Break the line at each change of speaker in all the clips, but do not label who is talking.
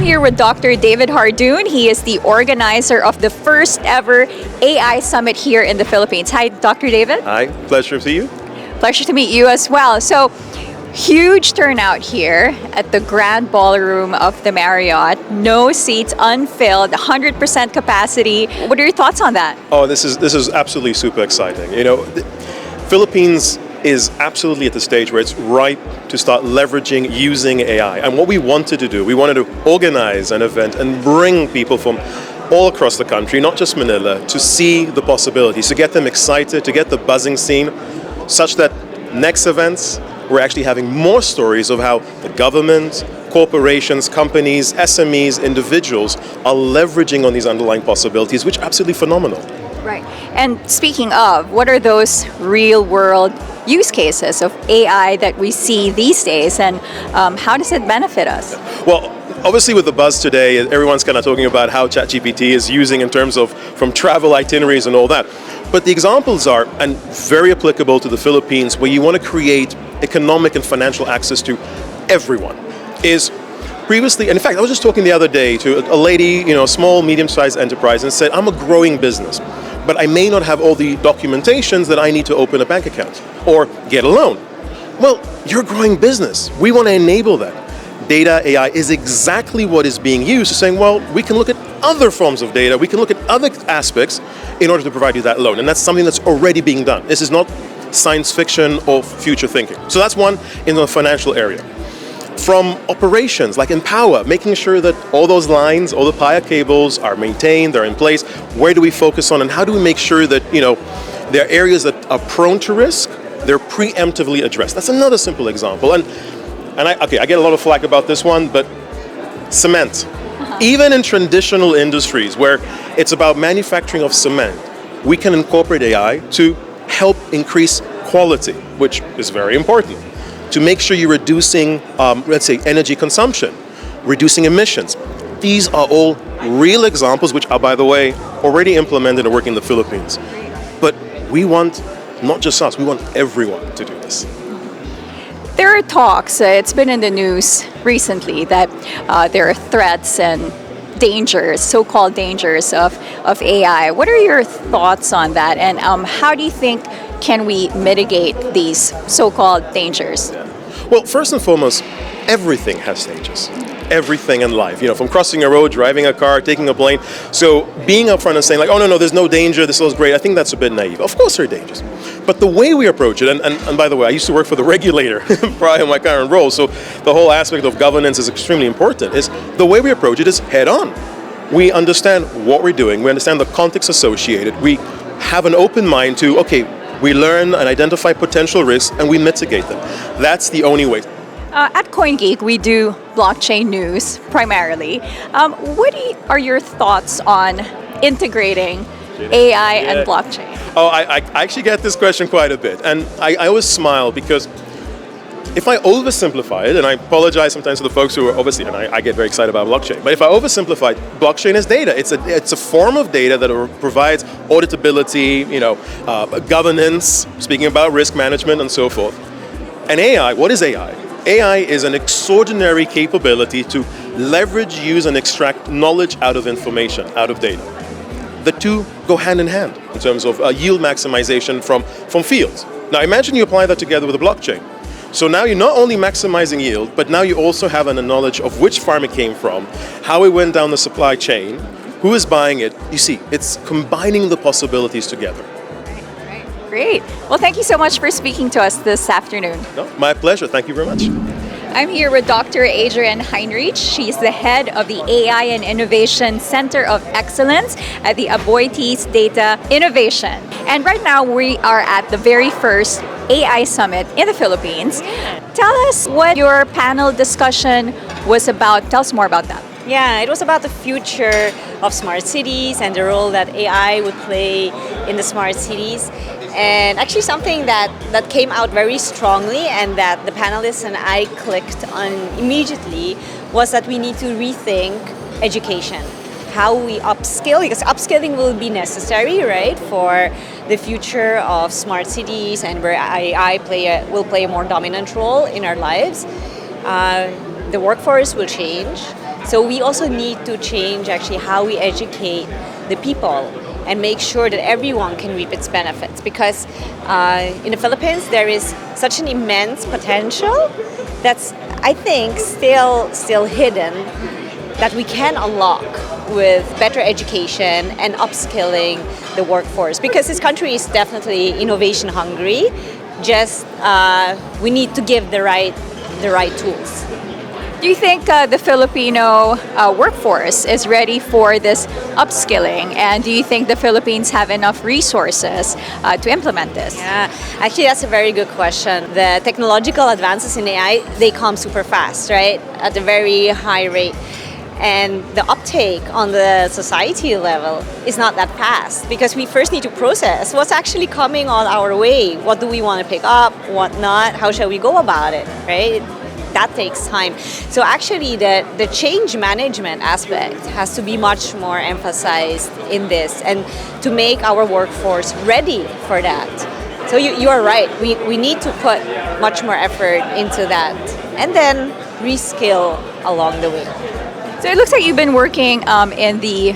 here with Dr. David Hardoon. He is the organizer of the first ever AI Summit here in the Philippines. Hi, Dr. David.
Hi, pleasure to see you.
Pleasure to meet you as well. So, huge turnout here at the Grand Ballroom of the Marriott. No seats, unfilled, 100% capacity. What are your thoughts on that?
Oh, this is absolutely super exciting. You know, the Philippines is absolutely at the stage where it's ripe to start leveraging, using AI. And what we wanted to do, we wanted to organize an event and bring people from all across the country, not just Manila, to see the possibilities, to get them excited, to get the buzzing scene, such that next events, we're actually having more stories of how the government, corporations, companies, SMEs, individuals are leveraging on these underlying possibilities, which are absolutely phenomenal.
Right. And speaking of, what are those real world use cases of AI that we see these days, and how does it benefit us?
Well, obviously with the buzz today, everyone's kind of talking about how ChatGPT is using in terms of from travel itineraries and all that. But the examples are, and very applicable to the Philippines, where you want to create economic and financial access to everyone, is previously, and in fact, I was just talking the other day to a lady, a small, medium-sized enterprise, and said, I'm a growing business, but I may not have all the documentations that I need to open a bank account or get a loan. Well, you're a growing business. We want to enable that. Data AI is exactly what is being used, saying, well, we can look at other forms of data, we can look at other aspects in order to provide you that loan. And that's something that's already being done. This is not science fiction or future thinking. So that's one in the financial area. From operations, like in power, making sure that all those lines, all the power cables are maintained, they're in place. Where do we focus on, and how do we make sure that, there are areas that are prone to risk, they're preemptively addressed. That's another simple example. And I get a lot of flack about this one, but cement. Even in traditional industries where it's about manufacturing of cement, we can incorporate AI to help increase quality, which is very important, to make sure you're reducing, let's say, energy consumption, reducing emissions. These are all real examples, which are, by the way, already implemented and working in the Philippines. But we want, not just us, we want everyone to do this.
There are talks, it's been in the news recently, that there are threats and dangers, so-called dangers of AI. What are your thoughts on that, and how do you think can we mitigate these so-called dangers?
Yeah. Well, first and foremost, everything has dangers. Everything in life, from crossing a road, driving a car, taking a plane. So being upfront and saying like, oh no, there's no danger, this is great, I think that's a bit naive. Of course there are dangers. But the way we approach it, and by the way, I used to work for the regulator prior to my current role, so the whole aspect of governance is extremely important, is the way we approach it is head on. We understand what we're doing, we understand the context associated, we have an open mind to, we learn and identify potential risks and we mitigate them. That's the only way.
At CoinGeek, we do blockchain news primarily. What are your thoughts on integrating AI and blockchain?
Oh, I actually get this question quite a bit. And I always smile because if I oversimplify it, and I apologize sometimes to the folks who are obviously, and I get very excited about blockchain, but if I oversimplify it, blockchain is data. It's a form of data that provides auditability, governance, speaking about risk management and so forth. And AI, what is AI? AI is an extraordinary capability to leverage, use, and extract knowledge out of information, out of data. The two go hand in hand in terms of yield maximization from fields. Now imagine you apply that together with a blockchain. So now you're not only maximizing yield, but now you also have a knowledge of which farm it came from, how it went down the supply chain, who is buying it. You see, it's combining the possibilities together.
Right. Great. Well, thank you so much for speaking to us this afternoon.
No, my pleasure. Thank you very much.
I'm here with Dr. Adrienne Heinrich. She's the head of the AI and Innovation Center of Excellence at the Aboitiz Data Innovation. And right now we are at the very first AI Summit in the Philippines. Tell us what your panel discussion was about. Tell us more about that.
Yeah, it was about the future of smart cities and the role that AI would play in the smart cities. And actually something that came out very strongly and that the panelists and I clicked on immediately was that we need to rethink education. How we upskill, because upskilling will be necessary, right, for the future of smart cities and where AI will play a more dominant role in our lives. The workforce will change. So we also need to change actually how we educate the people and make sure that everyone can reap its benefits. Because in the Philippines, there is such an immense potential that's, I think, still hidden that we can unlock with better education and upskilling the workforce. Because this country is definitely innovation hungry. Just we need to give the right tools.
Do you think the Filipino workforce is ready for this upskilling? And do you think the Philippines have enough resources to implement this?
Yeah, actually that's a very good question. The technological advances in AI, they come super fast, right? At a very high rate. And the uptake on the society level is not that fast because we first need to process what's actually coming on our way. What do we want to pick up, what not, how shall we go about it, right? That takes time. So actually the change management aspect has to be much more emphasized in this and to make our workforce ready for that. So you are right, we need to put much more effort into that and then reskill along the way.
So it looks like you've been working in the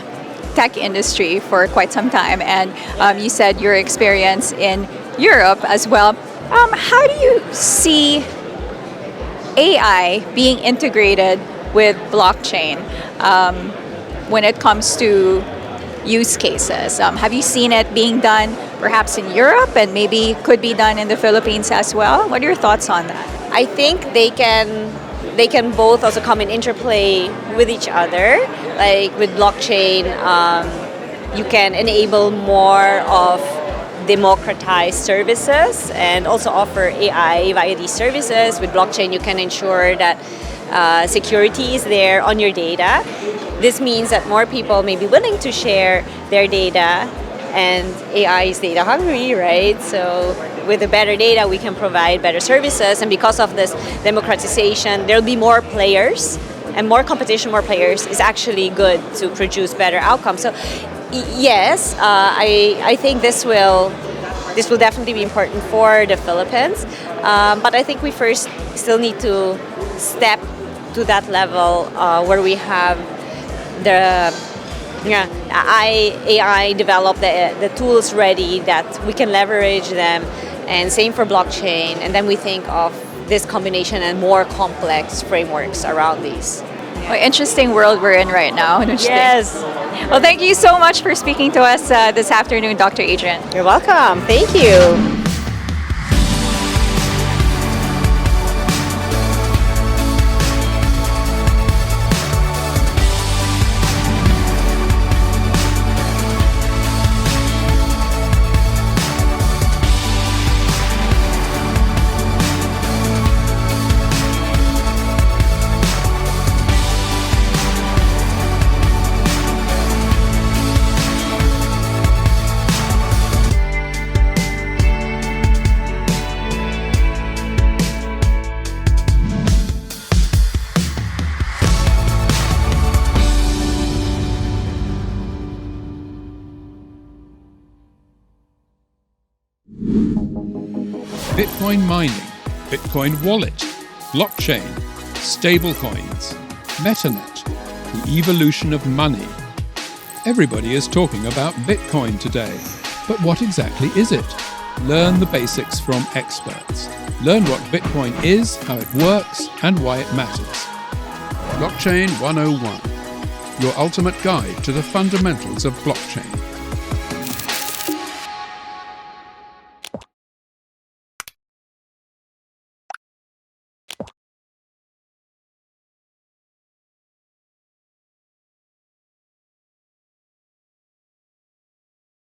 tech industry for quite some time, and you said your experience in Europe as well. How do you see AI being integrated with blockchain when it comes to use cases? Have you seen it being done perhaps in Europe and maybe could be done in the Philippines as well? What are your thoughts on that?
I think they can both also come in interplay with each other. Like with blockchain, you can enable more of democratized services and also offer AI via these services. With blockchain, you can ensure that security is there on your data. This means that more people may be willing to share their data, and AI is data hungry, right? So with the better data, we can provide better services, and because of this democratization, there'll be more players, and more competition, more players is actually good to produce better outcomes. So yes, I think this will definitely be important for the Philippines, but I think we first still need to step to that level where we have the AI develop the tools ready that we can leverage them, and same for blockchain, and then we think of this combination and more complex frameworks around these.
What interesting world we're in right now, don't you
Yes.
think? Well, thank you so much for speaking to us this afternoon, Dr. Adrienne.
You're welcome. Thank you.
Bitcoin mining, Bitcoin wallet, blockchain, stablecoins, MetaNet, the evolution of money. Everybody is talking about Bitcoin today, but what exactly is it? Learn the basics from experts. Learn what Bitcoin is, how it works, and why it matters. Blockchain 101, your ultimate guide to the fundamentals of blockchain.